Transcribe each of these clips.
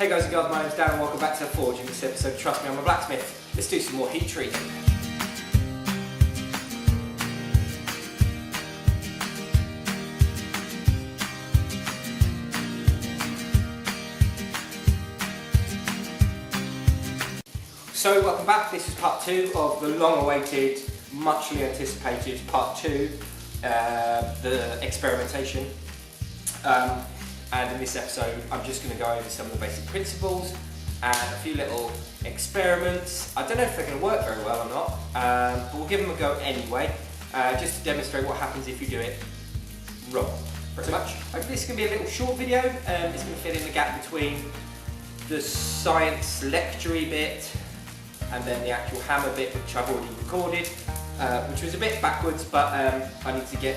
Hey guys and girls, my name's Dan and welcome back to the Forge. In this episode, trust me, I'm a blacksmith. Let's do some more heat treatment. So welcome back, this is part 2 of the long-awaited, muchly anticipated part 2, the experimentation. And in this episode I'm just going to go over some of the basic principles and a few little experiments. I don't know if they're going to work very well or not, but we'll give them a go anyway, just to demonstrate what happens if you do it wrong, pretty much. Hopefully this is going to be a little short video, it's going to fill in the gap between the science lecture-y bit and then the actual hammer bit, which I've already recorded, which was a bit backwards, but I need to get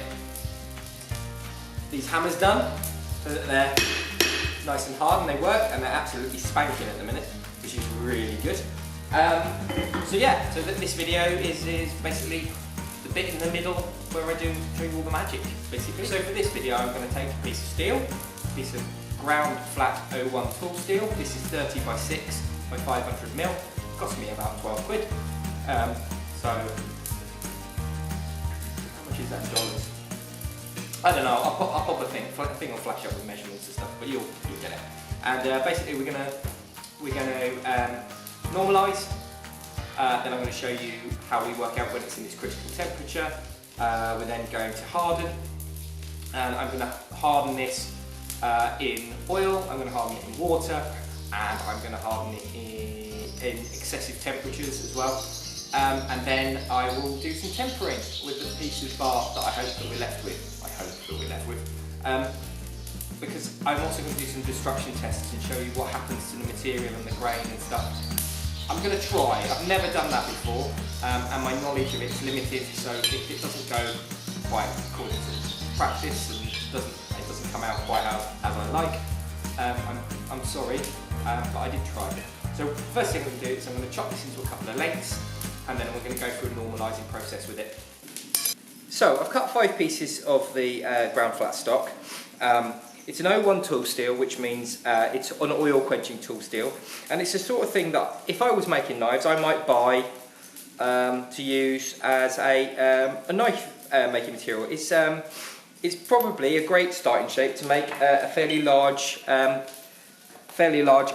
these hammers done so that they're nice and hard and they work, and they're absolutely spanking at the minute, which is really good. So yeah, so this video is basically the bit in the middle where I do all the magic, basically. So for this video I'm going to take a piece of steel, a piece of ground flat 01 tool steel. This is 30 by 6 by 500 mil. Cost me about 12 quid. So how much is that in dollars? I don't know. I'll pop a thing will flash up with measurements and stuff, but you'll get it. And basically we're gonna normalise. Then I'm going to show you how we work out when it's in this critical temperature. We're then going to harden, and I'm going to harden this in oil. I'm going to harden it in water, and I'm going to harden it in excessive temperatures as well. And then I will do some tempering with the piece of bark that I hope that we're left with. Because I'm also going to do some destruction tests and show you what happens to the material and the grain and stuff. I'm going to try. I've never done that before, and my knowledge of it is limited. So if it doesn't go quite according to practice and it doesn't come out quite as I like, I'm sorry, but I did try it. So first thing I'm going to do is I'm going to chop this into a couple of lengths, and then we're going to go through a normalising process with it. So I've cut 5 pieces of the ground flat stock. It's an 01 tool steel, which means it's an oil quenching tool steel, and it's the sort of thing that if I was making knives I might buy to use as a knife making material. It's probably a great starting shape to make a fairly large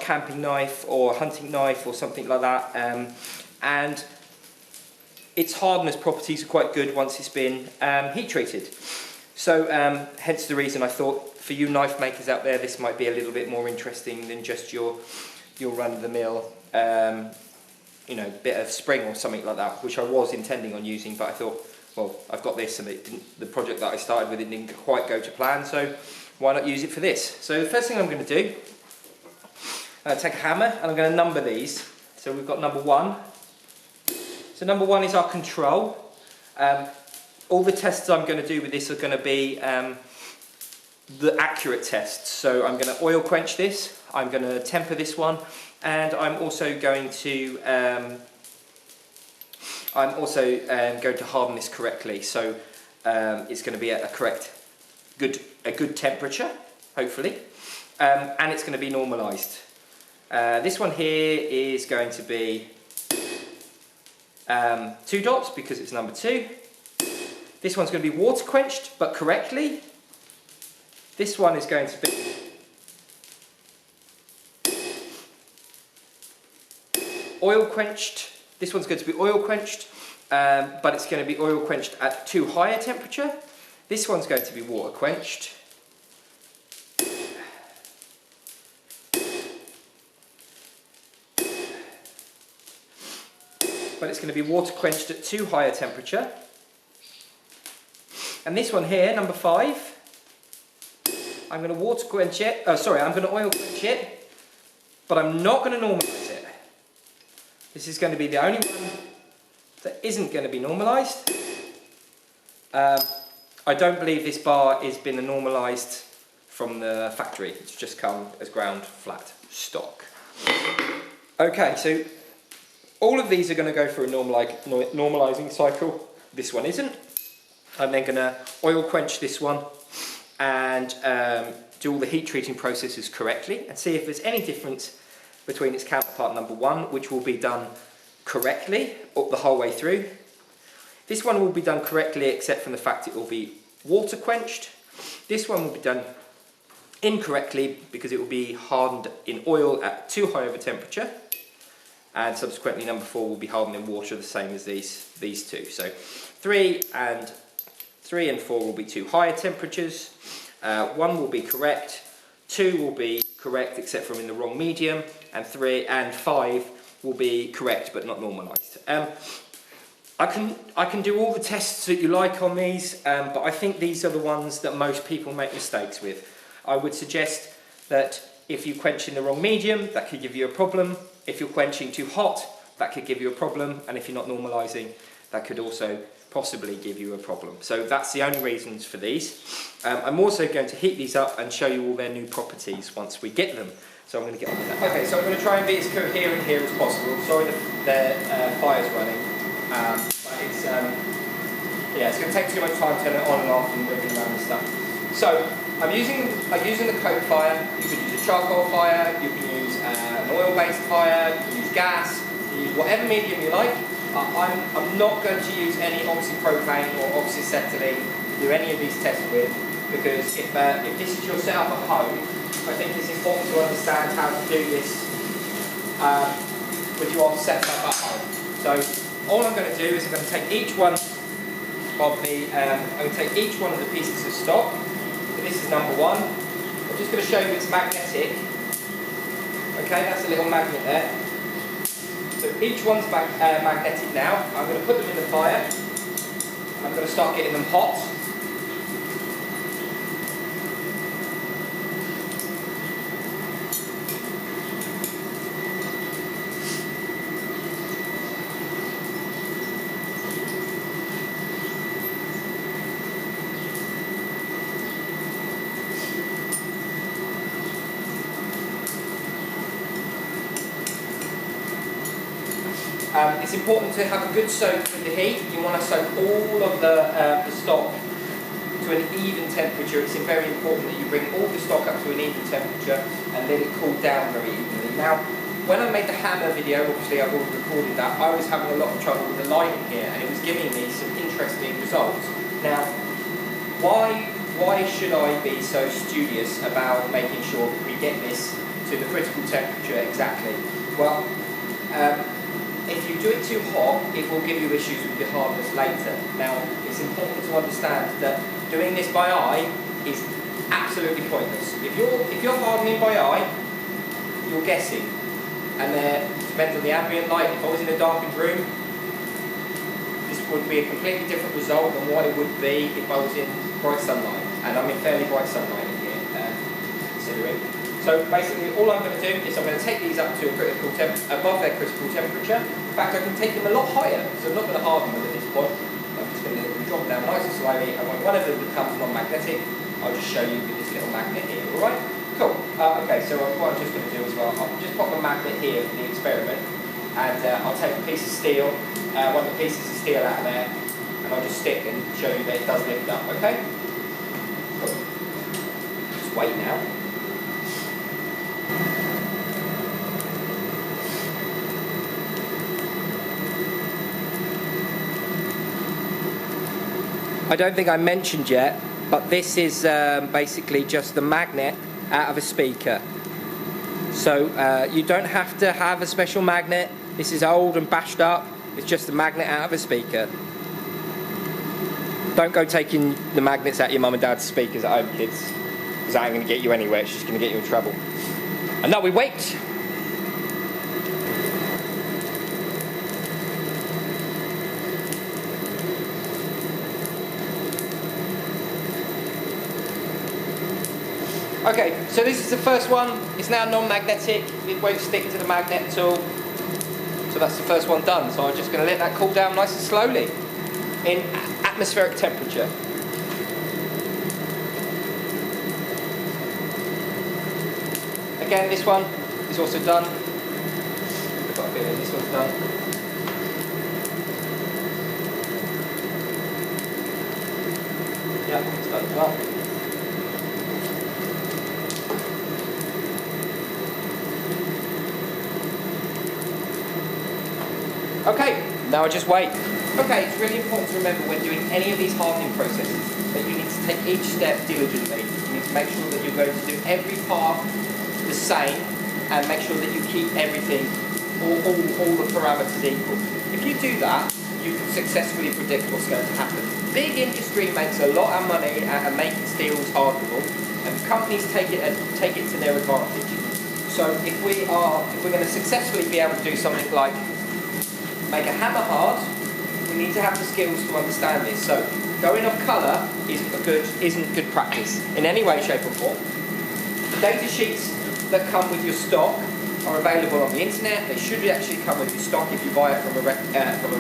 camping knife or hunting knife or something like that, and its hardness properties are quite good once it's been heat treated. So hence the reason I thought for you knife makers out there this might be a little bit more interesting than just your run-of-the-mill bit of spring or something like that, which I was intending on using, but I thought, well, I've got this and the project that I started with, it didn't quite go to plan, so why not use it for this? So the first thing I'm going to do, take a hammer and I'm going to number these. So we've got number 1. So number 1 is our control. All the tests I'm going to do with this are going to be the accurate tests. So I'm going to oil quench this, I'm going to temper this one, and I'm also going to harden this correctly. So it's going to be a good temperature, hopefully, and it's going to be normalised. This one here is going to be 2 dots because it's number 2. This one's going to be water quenched, but correctly. This one is going to be oil quenched. This one's going to be oil quenched, but it's going to be oil quenched at too high a temperature. This one's going to be water quenched. But it's going to be water quenched at too high a temperature. And this one here, number 5, I'm going to water quench it. I'm going to oil quench it, but I'm not going to normalise it. This is going to be the only one that isn't going to be normalised. I don't believe this bar has been normalised from the factory. It's just come as ground flat stock. Okay, so all of these are going to go through a normalising cycle. This one isn't. I'm then going to oil quench this one and do all the heat treating processes correctly and see if there's any difference between its counterpart number 1, which will be done correctly up the whole way through. This one will be done correctly except from the fact it will be water quenched. This one will be done incorrectly because it will be hardened in oil at too high of a temperature, and subsequently number 4 will be hardened in water the same as these two. So 3 and 4 will be too high temperatures. 1 will be correct, 2 will be correct except from in the wrong medium, and 3 and 5 will be correct but not normalised. I can do all the tests that you like on these, but I think these are the ones that most people make mistakes with. I would suggest that if you quench in the wrong medium, that could give you a problem. If you're quenching too hot, that could give you a problem. And if you're not normalising, that could also possibly give you a problem. So that's the only reasons for these. I'm also going to heat these up and show you all their new properties once we get them. So I'm going to get on with that. Okay, so I'm going to try and be as coherent here as possible. Sorry the fire's running. But it's going to take too much time to turn it on and off and moving around and stuff. So I'm using the coke fire. You can use a charcoal fire, you can use an oil-based fire, you can use gas, you can use whatever medium you like. I'm not going to use any oxypropane or oxyacetylene to do any of these tests with, because if this is your setup at home, I think it's important to understand how to do this with your setup at home. So all I'm going to do is I'm going to take each one of the pieces of stock. So this is number 1. I'm just going to show you it's magnetic. Okay, that's a little magnet there. So each one's magnetic now. I'm going to put them in the fire. I'm going to start getting them hot. It's important to have a good soak with the heat. You want to soak all of the stock to an even temperature. It's very important that you bring all the stock up to an even temperature and let it cool down very evenly. Now, when I made the hammer video, obviously I've already recorded that, I was having a lot of trouble with the lighting here and it was giving me some interesting results. Now, why should I be so studious about making sure that we get this to the critical temperature exactly? Well, if you do it too hot, it will give you issues with your hardness later. Now, it's important to understand that doing this by eye is absolutely pointless. If you're hardening by eye, you're guessing. And it depends on the ambient light. If I was in a darkened room, this would be a completely different result than what it would be if I was in bright sunlight. And I'm in fairly bright sunlight in here, considering. So basically all I'm going to do is I'm going to take these up to a critical above their critical temperature. In fact, I can take them a lot higher, so I'm not going to harden them at this point. I'm just going to let them drop down nice and slowly, and when one of them becomes non-magnetic, I'll just show you with this little magnet here, alright? Cool. Okay, so what I'm just going to do as well, I'll just pop a magnet here for the experiment, and I'll take a piece of steel, one of the pieces of steel out of there, and I'll just stick and show you that it does lift up, okay? Cool. Just wait now. I don't think I mentioned yet, but this is basically just the magnet out of a speaker. So you don't have to have a special magnet. This is old and bashed up. It's just a magnet out of a speaker. Don't go taking the magnets out of your mum and dad's speakers at home, kids, because that ain't going to get you anywhere. It's just going to get you in trouble. And now we wait. Okay, so this is the first one. It's now non-magnetic. It won't stick to the magnet at all. So that's the first one done. So I'm just going to let that cool down nice and slowly in atmospheric temperature. Again, this one is also done. I've got a bit of this one's done. Yeah, it's done as well. Okay, now I just wait. Okay, it's really important to remember when doing any of these hardening processes that you need to take each step diligently. You need to make sure that you're going to do every part the same and make sure that you keep everything, all the parameters equal. If you do that, you can successfully predict what's going to happen. Big industry makes a lot of money at making steels hardenable, and companies take it to their advantage. So if we're going to successfully be able to do something like make a hammer hard, we need to have the skills to understand this. So going off colour isn't good practice in any way, shape or form. The data sheets that come with your stock are available on the internet. They should actually come with your stock if you buy it from a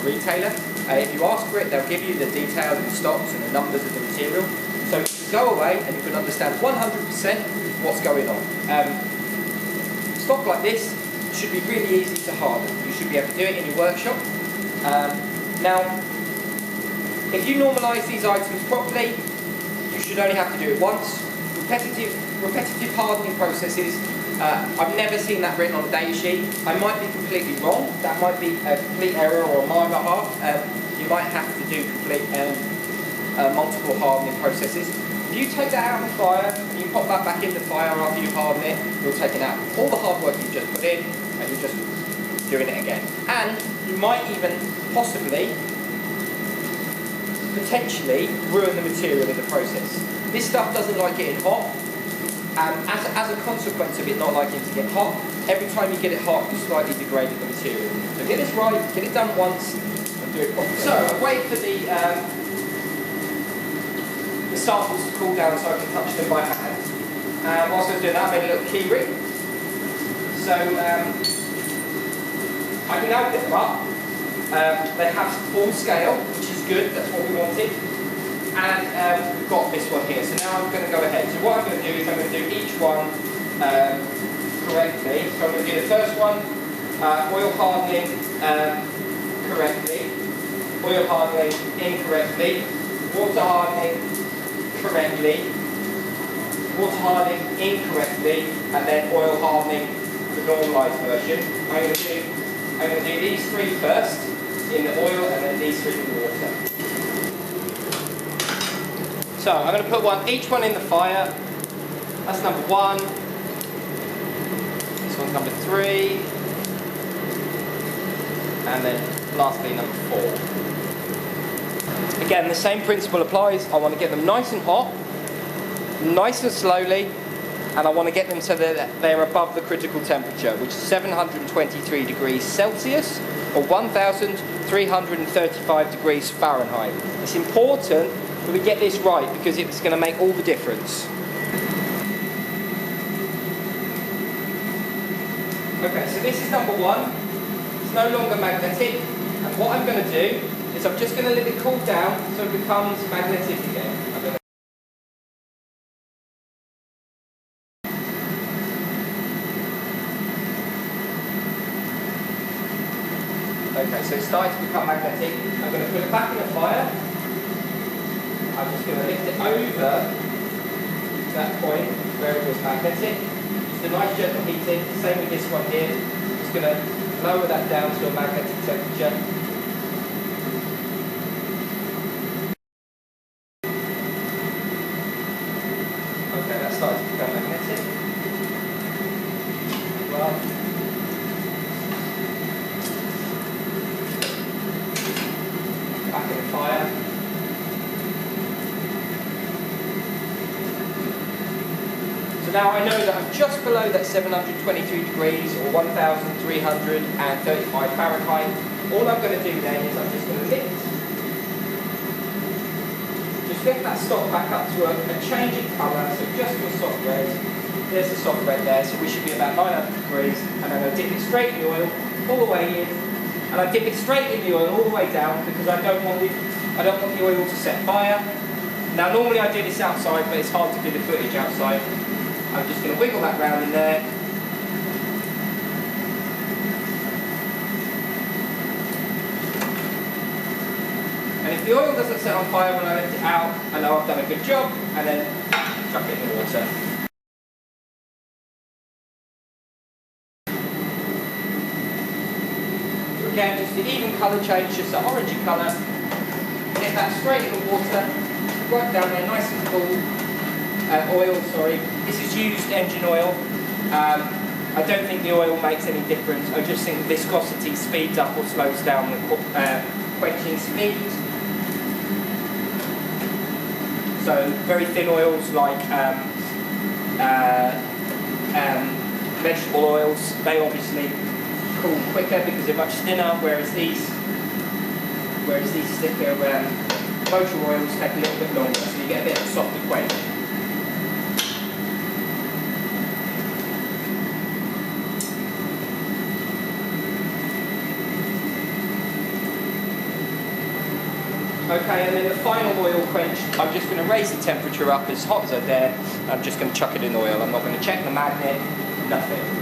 retailer. If you ask for it, they'll give you the details of the stocks and the numbers of the material. So go away and you can understand 100% what's going on. Stock like this should be really easy to harden. You should be able to do it in your workshop. Now, if you normalise these items properly, you should only have to do it once. Repetitive hardening processes, I've never seen that written on a data sheet. I might be completely wrong. That might be a complete error on my behalf. You might have to do multiple hardening processes. If you take that out of the fire and you pop that back in the fire after you harden it, you're taking out all the hard work you've just put in and you're just doing it again. And you might even possibly, potentially, ruin the material in the process. This stuff doesn't like getting hot. As a consequence of it not liking to get hot, every time you get it hot, you slightly degrade the material. So get this right, get it done once, and do it properly. So I wait for the samples to cool down so I can touch them by hand. Whilst I was doing that, I made a little key ring. So I can now pick them up. They have full scale, which is good, that's what we wanted. And we've got this one here. So now I'm going to go ahead. So what I'm going to do is I'm going to do each one correctly. So I'm going to do the first one, oil hardening correctly, oil hardening incorrectly, water hardening correctly, water hardening incorrectly, and then oil hardening, the normalised version. I'm going to do these three first in the oil, and then these three in the water. So I'm going to put each one in the fire. That's number 1. This one's number 3. And then lastly number 4. Again, the same principle applies. I want to get them nice and hot, nice and slowly, and I want to get them so that they're above the critical temperature, which is 723 degrees Celsius or 1,335 degrees Fahrenheit. It's important that we get this right because it's going to make all the difference. Okay, so this is number 1. It's no longer magnetic, and what I'm going to do is I'm just going to let it cool down so it becomes magnetic again. Okay, so it's starting to become magnetic. I'm going to put it back in the fire. I'm just going to lift it over that point where it was magnetic. Just a nice gentle heating. Same with this one here. Just going to lower that down to a magnetic temperature. Okay, that's starting to become magnetic. Well, back in the fire. So now I know that I'm just below that 723 degrees or 1,335 Fahrenheit. All I'm going to do then is I'm just going to lift that stock back up to a changing colour, so just to a soft red. There's the soft red there, so we should be about 900 degrees, and I'm going to dip it straight in the oil, all the way in, and I dip it straight in the oil all the way down because I don't want the oil to set fire. Now normally I do this outside, but it's hard to do the footage outside. I'm just going to wiggle that round in there. And if the oil doesn't set on fire when I lift it out, I know I've done a good job, and then chuck it in the water. again, just the even colour change, just the orangey colour. Get that straight in the water, right down there, nice and cool. Oil, sorry. This is used engine oil. I don't think the oil makes any difference. I just think viscosity speeds up or slows down the quenching speed. So very thin oils like vegetable oils, they obviously cool quicker because they're much thinner, whereas these thicker motor oils take a little bit longer, so you get a bit of a softer quench. Okay, and then the final oil quench, I'm just going to raise the temperature up as hot as I dare. I'm just going to chuck it in oil. I'm not going to check the magnet, nothing.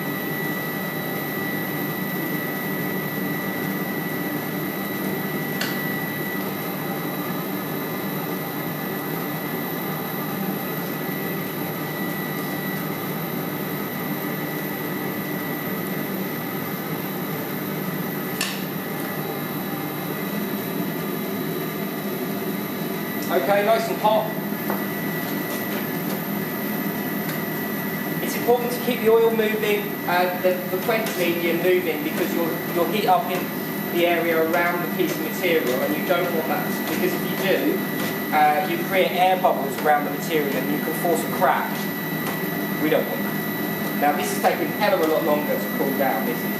Okay, nice and hot. It's important to keep the oil moving, the quench medium moving, because you'll heat up in the area around the piece of material, and you don't want that, because if you do, you create air bubbles around the material and you can force a crack. We don't want that. Now this is taking a hell of a lot longer to cool down. This is.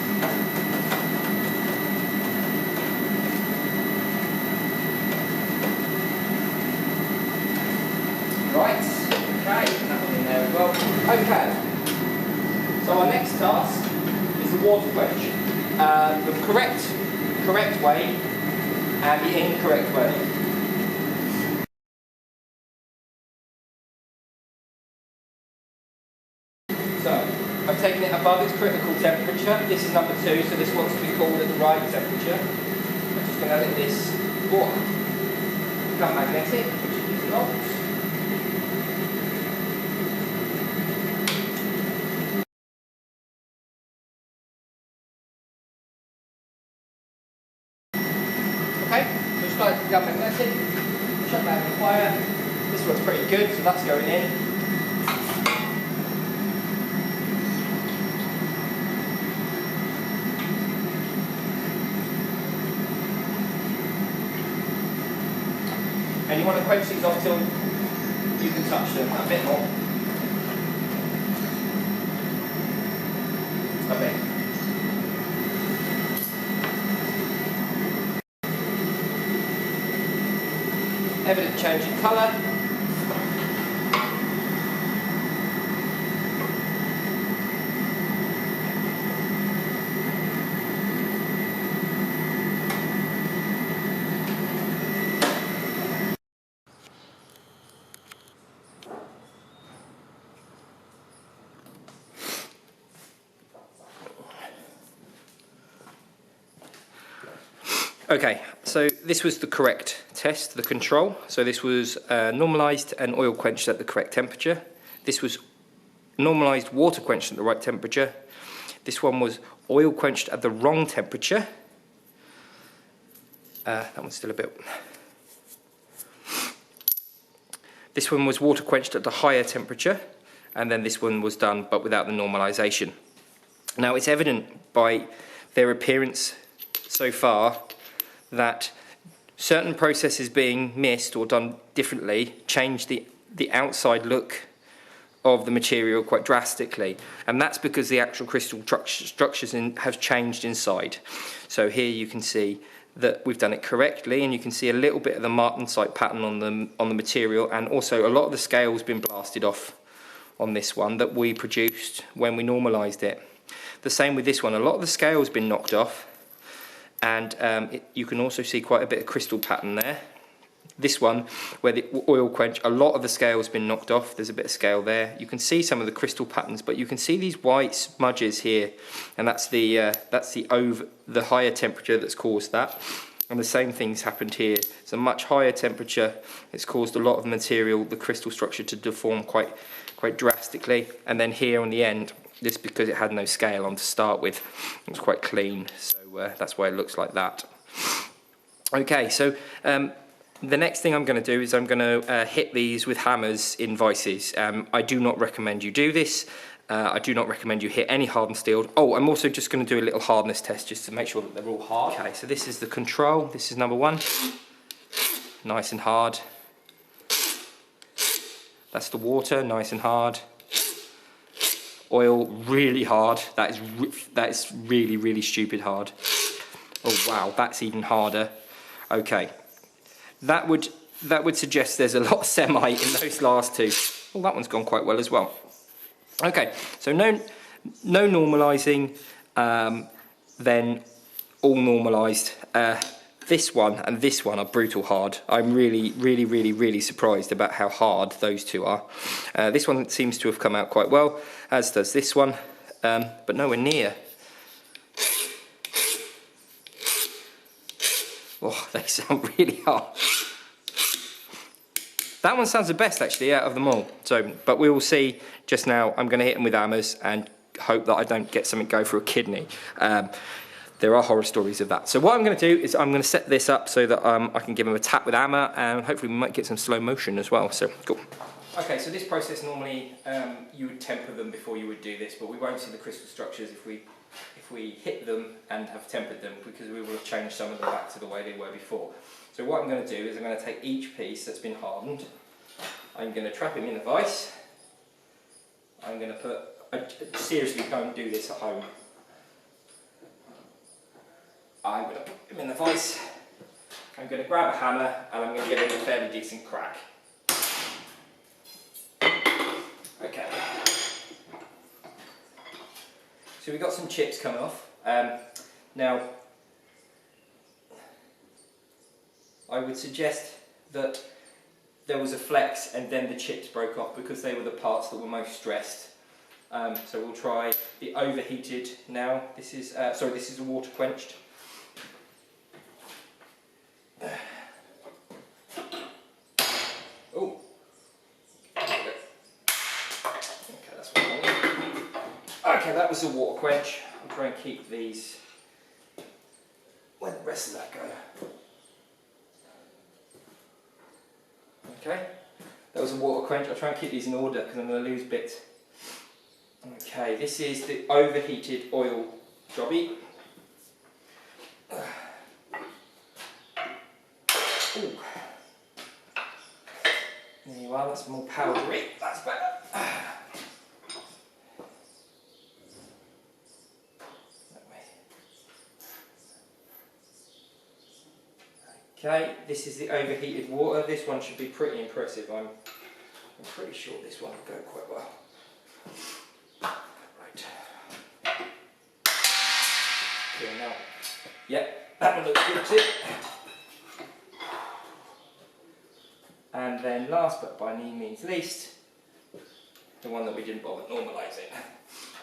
Right, okay, and that one in there as well. Okay, so our next task is the water quench. The correct way and the incorrect way. So, I've taken it above its critical temperature. This is number 2, so this wants to be cooled at the right temperature. I'm just going to let this water become magnetic, which it is not. Okay, so it's starting to become magnetic. Shut down the fire. This one's pretty good, so that's going in. And you want to quench these off till you can touch them a bit more. A bit. Evident change in colour. Okay, so this was the correct test, the control. So this was normalised and oil quenched at the correct temperature. This was normalised water quenched at the right temperature. This one was oil quenched at the wrong temperature. That one's still a bit... This one was water quenched at the higher temperature, and then this one was done but without the normalisation. Now it's evident by their appearance so far that certain processes being missed or done differently change the outside look of the material quite drastically, and that's because the actual crystal structures have changed inside. So here you can see that we've done it correctly, and you can see a little bit of the martensite pattern on the material, and also a lot of the scale's been blasted off on this one that we produced when we normalised it. The same with this one, a lot of the scale's been knocked off, and you can also see quite a bit of crystal pattern there. This one, where the oil quench, a lot of the scale's been knocked off. There's a bit of scale there. You can see some of the crystal patterns, but you can see these white smudges here, and that's the higher temperature that's caused that. And the same thing's happened here. It's a much higher temperature. It's caused a lot of the material, the crystal structure, to deform quite drastically. And then here on the end, just because it had no scale on to start with, it was quite clean. So that's why it looks like that. Okay, so the next thing I'm going to do is I'm going to hit these with hammers in vices. I do not recommend you do this. I do not recommend you hit any hardened steel. Oh, I'm also just going to do a little hardness test just to make sure that they're all hard. Okay, so this is the control. This is number 1. Nice and hard. That's the water, nice and hard. Oil, really hard. That is really, really stupid hard. Oh wow, that's even harder. Okay, that would suggest there's a lot of semite in those last two. Oh, that one's gone quite well as well. Okay, so no normalising, then all normalised. This one and this one are brutal hard. I'm really surprised about how hard those two are. This one seems to have come out quite well, as does this one, but nowhere near. Oh, they sound really hard. That one sounds the best actually out of them all. So, but we will see just now. I'm going to hit them with hammers and hope that I don't get something go for a kidney. There are horror stories of that. So what I'm going to do is I'm going to set this up so that I can give them a tap with hammer, and hopefully we might get some slow motion as well. So cool. Okay, so this process normally you would temper them before you would do this, but we won't see the crystal structures if we hit them and have tempered them, because we will have changed some of them back to the way they were before. So what I'm going to do is I'm going to take each piece that's been hardened, I'm going to trap him in a vise, I'm going to put, seriously don't do this at home, I'm going to put him in the vise, I'm going to grab a hammer and I'm going to give him a fairly decent crack. Okay. So we've got some chips coming off. Now, I would suggest that there was a flex and then the chips broke off because they were the parts that were most stressed. So we'll try the overheated now. This is the water quenched. Oh. Okay, that's what I wanted. Okay, that was the water quench. I'll try and keep these. Where'd the rest of that go? Okay, that was a water quench. I'll try and keep these in order because I'm going to lose bits. Okay, this is the overheated oil jobby. Ooh. There you are, that's more powdery. That's better. Okay, this is the overheated water. This one should be pretty impressive. I'm pretty sure this one will go quite well. Right. Okay, now, yep, that one looks good too. And then last but by no means least, the one that we didn't bother normalising.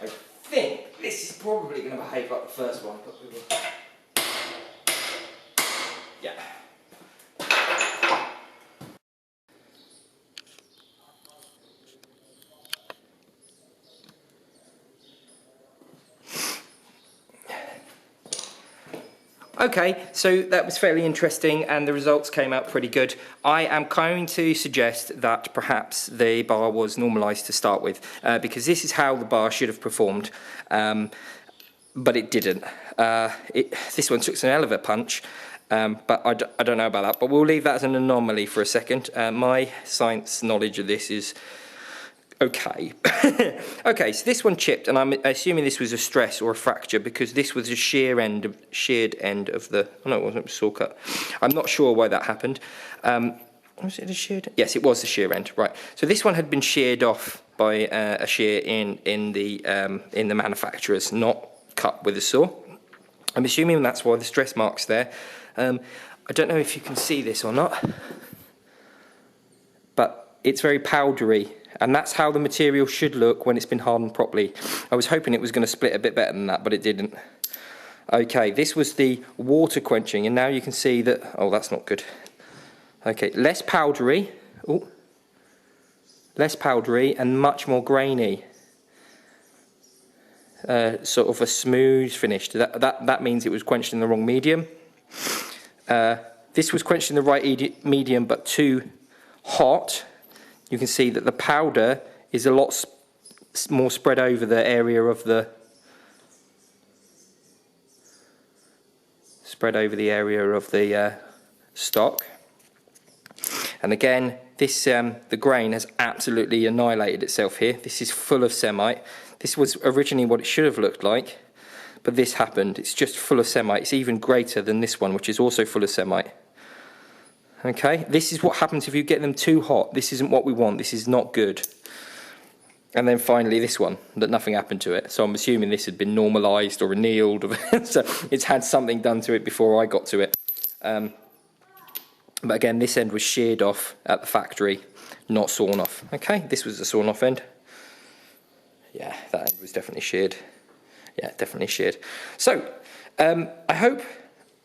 I think this is probably going to behave like the first one, but we will. Yeah. Okay, so that was fairly interesting and the results came out pretty good. I am going to suggest that perhaps the bar was normalised to start with, because this is how the bar should have performed, but it didn't. This one took some hell of a punch, but I don't know about that, but we'll leave that as an anomaly for a second. My science knowledge of this is okay. Okay, so this one chipped, and I'm assuming this was a stress or a fracture because this was a sheared end of the. Oh no, it wasn't. It was saw cut. I'm not sure why that happened. Was it a sheared? Yes, it was the shear end. Right. So this one had been sheared off by a shear in the manufacturers, not cut with a saw. I'm assuming that's why the stress mark's there. I don't know if you can see this or not, but it's very powdery. And that's how the material should look when it's been hardened properly. I was hoping it was going to split a bit better than that, but it didn't. Okay, this was the water quenching, and now you can see that. Oh, that's not good. Okay, less powdery. Oh, less powdery and much more grainy. sort of a smooth finish. That means it was quenched in the wrong medium. This was quenched in the right medium, but too hot. You can see that the powder is a lot more spread over the area of the stock. And again, this the grain has absolutely annihilated itself here. This is full of semite. This was originally what it should have looked like, but this happened. It's just full of semite. It's even greater than this one, which is also full of semite. Okay, this is what happens if you get them too hot. This isn't what we want. This is not good. And then finally this one, that nothing happened to it. So I'm assuming this had been normalised or annealed. So it's had something done to it before I got to it. But again, this end was sheared off at the factory, not sawn off. Okay, this was the sawn off end. Yeah, that end was definitely sheared. Yeah, definitely sheared. So, I hope...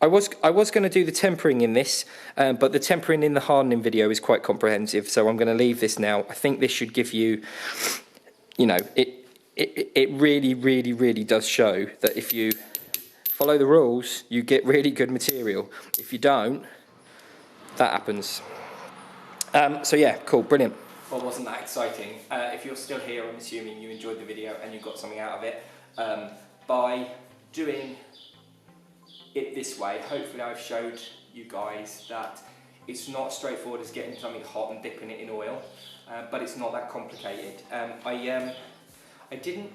I was going to do the tempering in this, but the tempering in the hardening video is quite comprehensive, so I'm going to leave this now. I think this should give you, you know, it really, really, really does show that if you follow the rules, you get really good material. If you don't, that happens. So yeah, cool, brilliant. Well, wasn't that exciting? If you're still here, I'm assuming you enjoyed the video and you got something out of it. By doing it this way, hopefully I've showed you guys that it's not as straightforward as getting something hot and dipping it in oil, but it's not that complicated. I didn't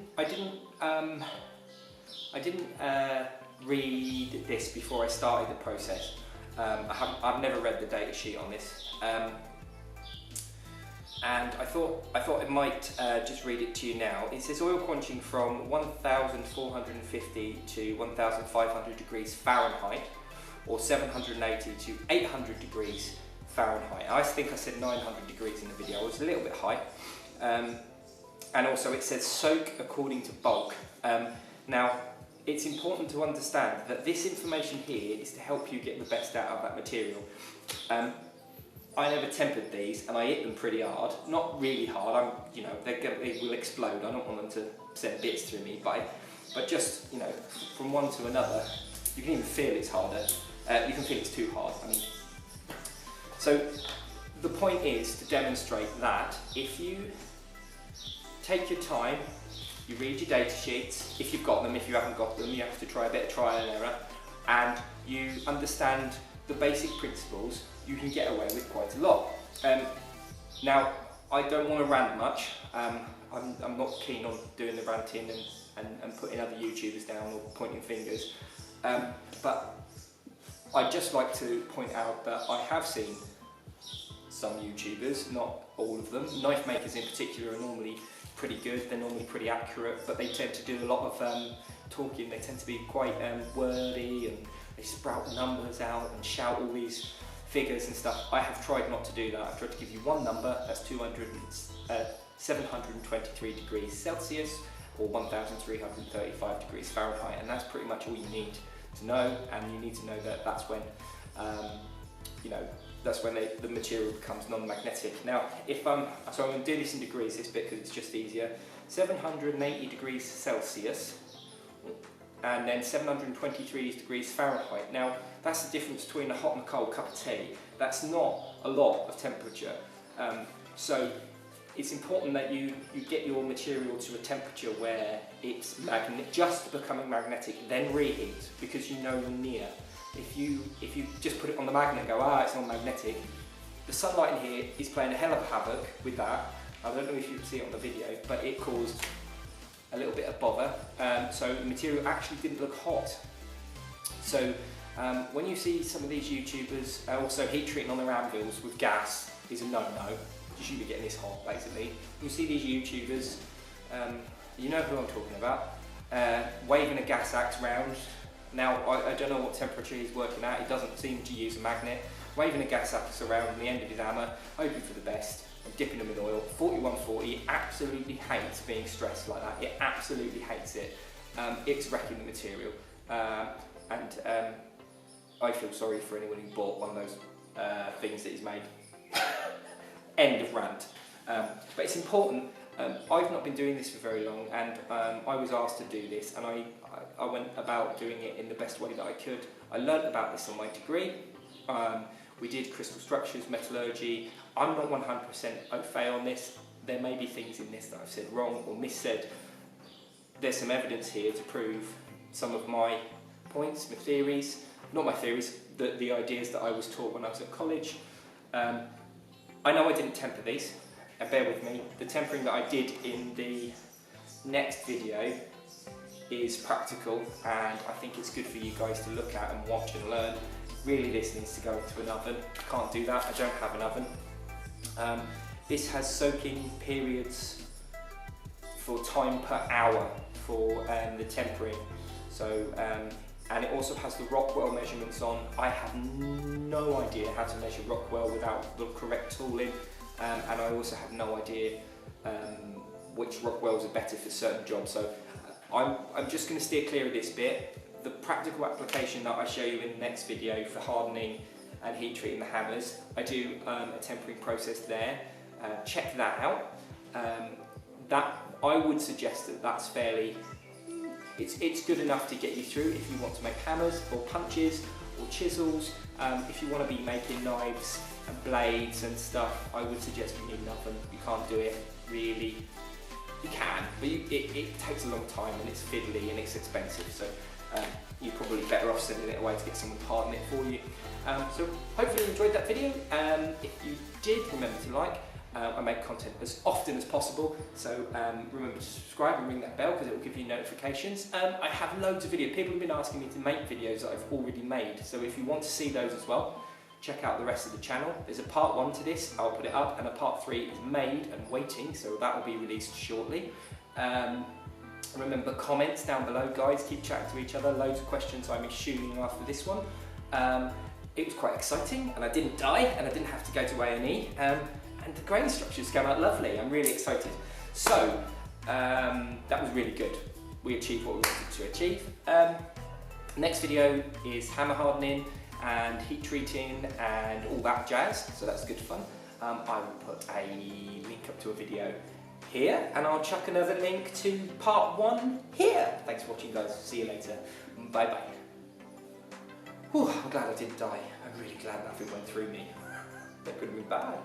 read this before I started the process. I've never read the data sheet on this, and I thought I might just read it to you now. It says oil quenching from 1,450 to 1,500 degrees Fahrenheit, or 780 to 800 degrees Fahrenheit. I think I said 900 degrees in the video. I was a little bit high. And also it says soak according to bulk. Now, it's important to understand that this information here is to help you get the best out of that material. I never tempered these, and I hit them pretty hard. Not really hard. You know, they will explode. I don't want them to send bits through me, but just, you know, from one to another, you can even feel it's harder. You can feel it's too hard. I mean, so the point is to demonstrate that if you take your time, you read your data sheets. If you've got them, if you haven't got them, you have to try a bit of trial and error, and you understand the basic principles, you can get away with quite a lot. Now, I don't want to rant much. I'm not keen on doing the ranting and putting other YouTubers down or pointing fingers. But I'd just like to point out that I have seen some YouTubers, not all of them. Knife makers in particular are normally pretty good, they're normally pretty accurate, but they tend to do a lot of talking. They tend to be quite wordy, and they sprout numbers out and shout all these figures and stuff. I have tried not to do that. I've tried to give you one number, that's 723 degrees Celsius, or 1,335 degrees Fahrenheit, and that's pretty much all you need to know. And you need to know that that's when, you know, that's when the material becomes non-magnetic. Now, if so I'm going to do this in degrees, this bit, because it's just easier. 780 degrees Celsius, and then 723 degrees Fahrenheit. Now, that's the difference between a hot and a cold cup of tea. That's not a lot of temperature. So it's important that you get your material to a temperature where it's just becoming magnetic, then reheat, because you know you're near. If you just put it on the magnet and go, it's not magnetic, the sunlight in here is playing a hell of a havoc with that. I don't know if you can see it on the video, but it caused a little bit of bother. So the material actually didn't look hot. So when you see some of these YouTubers also heat treating on their anvils with gas is a no-no. You shouldn't be getting this hot, basically. You see these YouTubers, you know who I'm talking about, waving a gas axe round. Now, I don't know what temperature he's working at. He doesn't seem to use a magnet. Waving a gas axe around on the end of his hammer, hoping for the best, and dipping them in oil. 4140 absolutely hates being stressed like that. It absolutely hates it. It's wrecking the material. And I feel sorry for anyone who bought one of those things that he's made. End of rant. But it's important I've not been doing this for very long, and I was asked to do this, and I went about doing it in the best way that I could. I learnt about this on my degree. We did crystal structures, metallurgy. I'm not 100% au fait on this. There may be things in this that I've said wrong or missaid. There's some evidence here to prove some of my points, my theories, not my theories, the ideas that I was taught when I was at college. I know I didn't temper these, and bear with me. The tempering that I did in the next video is practical, and I think it's good for you guys to look at and watch and learn. Really, this needs to go into an oven. I can't do that, I don't have an oven. This has soaking periods for time per hour for the tempering. So, and it also has the Rockwell measurements on. I have no idea how to measure Rockwell without the correct tooling, and I also have no idea which Rockwells are better for certain jobs. So I'm just going to steer clear of this bit. The practical application that I show you in the next video for hardening and heat treating the hammers, I do a tempering process there. Check that out. That I would suggest that that's fairly, it's good enough to get you through if you want to make hammers or punches or chisels. If you want to be making knives and blades and stuff, I would suggest you need an oven. You can't do it really. You can, but it takes a long time and it's fiddly and it's expensive. So you're probably better off sending it away to get someone to harden it for you. So hopefully you enjoyed that video. If you did, remember to like. I make content as often as possible, so remember to subscribe and ring that bell because it will give you notifications. I have loads of videos. People have been asking me to make videos that I've already made, so if you want to see those as well, check out the rest of the channel. There's a part 1 to this, I'll put it up, and a part 3 is made and waiting, so that will be released shortly. Remember, comments down below, guys, keep chatting to each other. Loads of questions, I'm assuming, after this one. It was quite exciting, and I didn't die, and I didn't have to go to A&E. And the grain structures came out lovely. I'm really excited. So, that was really good. We achieved what we wanted to achieve. Next video is hammer hardening and heat treating and all that jazz, so that's good fun. I will put a link up to a video here, and I'll chuck another link to part 1 here. Thanks for watching, guys. See you later. Bye bye. Whew, I'm glad I didn't die. I'm really glad nothing went through me. That could have been bad.